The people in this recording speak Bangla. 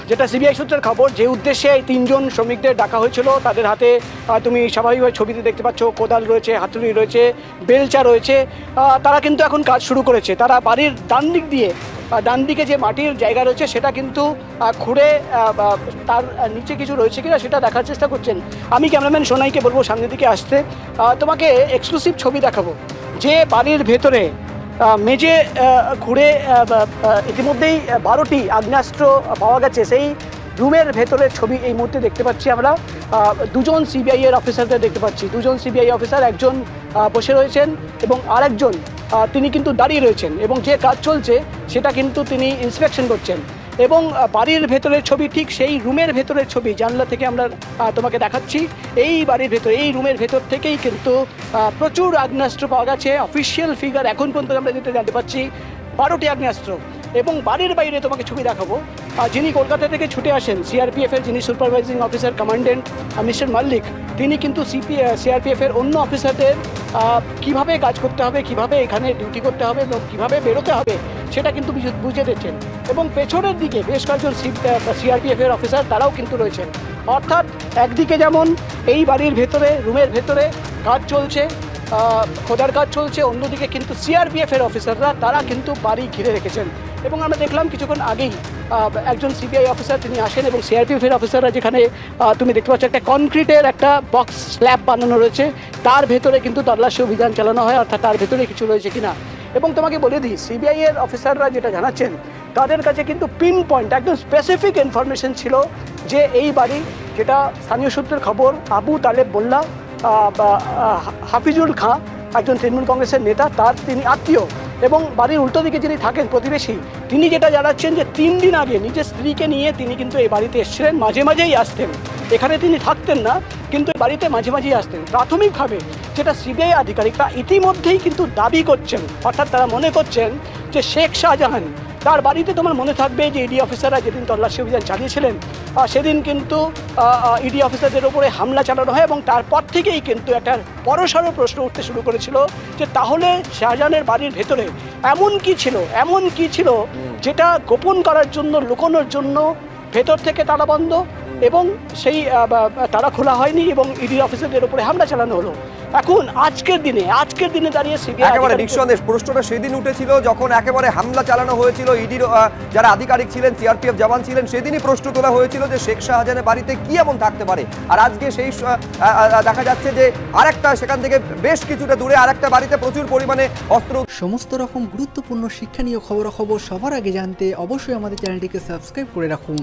যেটা সিবিআই সূত্রের খবর, যে উদ্দেশ্যে এই 3 জন শ্রমিকদের ডাকা হয়েছিল, তাদের হাতে তুমি স্বাভাবিকভাবে ছবিতে দেখতে পাচ্ছ কোদাল রয়েছে, হাতুড়ি রয়েছে, বেলচা রয়েছে। তারা কিন্তু এখন কাজ শুরু করেছে। তারা বাড়ির ডান দিকে যে মাটির জায়গা রয়েছে সেটা কিন্তু খুঁড়ে তার নিচে কিছু রয়েছে কিনা সেটা দেখার চেষ্টা করছেন। আমি ক্যামেরাম্যান সোনাইকে বলবো সামনের দিকে আসতে, তোমাকে এক্সক্লুসিভ ছবি দেখাবো। যে বাড়ির ভেতরে মেঝে খুঁড়ে ইতিমধ্যেই 12টি আগ্নেয়াস্ত্র পাওয়া গেছে, সেই রুমের ভেতরের ছবি এই মুহূর্তে দেখতে পাচ্ছি আমরা। 2 জন সিবিআই এর অফিসারদের দেখতে পাচ্ছি। 2 জন সিবিআই অফিসার, একজন বসে রয়েছেন এবং আরেকজন তিনি কিন্তু দাঁড়িয়ে রয়েছেন, এবং যে কাজ চলছে সেটা কিন্তু তিনি ইন্সপেকশন করছেন। এবং বাড়ির ভেতরের ছবি, ঠিক সেই রুমের ভেতরের ছবি জানলা থেকে আমরা তোমাকে দেখাচ্ছি। এই বাড়ির ভেতর, এই রুমের ভেতর থেকেই কিন্তু প্রচুর আগ্নেয়াস্ত্র পাওয়া গেছে। অফিসিয়াল ফিগার এখন পর্যন্ত আমরা যেটা জানতে পারছি 12টি আগ্নেয়াস্ত্র। এবং বাড়ির বাইরে তোমাকে ছবি দেখাবো, যিনি কলকাতা থেকে ছুটে আসেন, সিআরপিএফের যিনি supervising officer commandant mister Mallik, তিনি কিন্তু সিআরপিএফের অন্য অফিসারদের কিভাবে কাজ করতে হবে, কিভাবে এখানে ডিউটি করতে হবে এবং কীভাবে বেরোতে হবে সেটা কিন্তু বুঝিয়ে দিচ্ছেন। এবং পেছনের দিকে বেশ কয়েকজন সিআরপিএফের অফিসার তারাও কিন্তু রয়েছেন। অর্থাৎ একদিকে যেমন এই বাড়ির ভেতরে, রুমের ভেতরে কাজ চলছে, খোদার কাজ চলছে, অন্যদিকে কিন্তু সিআরপিএফের অফিসাররা তারা কিন্তু বাড়ি ঘিরে রেখেছেন। এবং আমরা দেখলাম কিছুক্ষণ আগেই একজন সিবিআই অফিসার তিনি আসেন, এবং সিআরপিএফের অফিসাররা যেখানে তুমি দেখতে পাচ্ছ একটা কনক্রিটের একটা বক্স স্ল্যাব বানানো রয়েছে, তার ভেতরে কিন্তু তল্লাশি অভিযান চালানো হয়, অর্থাৎ তার ভেতরে কিছু রয়েছে কিনা। এবং তোমাকে বলে দিই, সিবিআই এর অফিসাররা যেটা জানাচ্ছেন, তাদের কাছে কিন্তু পিন পয়েন্ট একদম স্পেসিফিক ইনফরমেশন ছিল যে এই বাড়ি, যেটা স্থানীয় সূত্রের খবর, আবু তালেব মোল্লা হাফিজুল খাঁ, একজন তৃণমূল কংগ্রেসের নেতা, তার তিনি আত্মীয়। এবং বাড়ির উল্টো দিকে যিনি থাকেন প্রতিবেশী, তিনি যেটা জানাচ্ছেন যে 3 দিন আগে নিজের স্ত্রীকে নিয়ে তিনি কিন্তু এই বাড়িতে এসেছিলেন, মাঝে মাঝেই আসতেন। এখানে তিনি থাকতেন না, কিন্তু বাড়িতে মাঝে মাঝেই আসতেন। প্রাথমিকভাবে যেটা সিবিআই আধিকারিকরা ইতিমধ্যেই কিন্তু দাবি করছেন, অর্থাৎ তারা মনে করছেন যে শেখ শাহজাহান, তার বাড়িতে তোমার মনে থাকবে যে ইডি অফিসাররা যেদিন তল্লাশি অভিযান চালিয়েছিলেন সেদিন কিন্তু ইডি অফিসারদের ওপরে হামলা চালানো হয়, এবং তারপর থেকেই কিন্তু একটা বড়সড় প্রশ্ন উঠতে শুরু করেছিল যে তাহলে শাহজাহানের বাড়ির ভেতরে এমন কি ছিল যেটা গোপন করার জন্য, লুকোনোর জন্য ভেতর থেকে তালা বন্ধ এবং সেই তালা খোলা হয়নি, এবং ইডি অফিসারদের উপরে হামলা চালানো হলো। এখন আজকের দিনে দাঁড়িয়ে সিবিআই একেবারে নিঃসন্দেহ প্রশ্নটা সেদিন উঠেছিল যখন একেবারে হামলা চালানো হয়েছিল, ইডির যারা আধিকারিক ছিলেন, সিআরপিএফ জওয়ান ছিলেন, সেদিনই প্রশ্ন তোলা হয়েছিল যে শেখ শাহজাহানের বাড়িতে কি এমন থাকতে পারে। আর আজকে সেই দেখা যাচ্ছে যে আরেকটা, সেখান থেকে বেশ কিছুটা দূরে আরেকটা বাড়িতে প্রচুর পরিমাণে অস্ত্র। সমস্ত রকম গুরুত্বপূর্ণ শিক্ষণীয় খবরাখবর সবার আগে জানতে অবশ্যই আমাদের চ্যানেলটিকে সাবস্ক্রাইব করে রাখুন।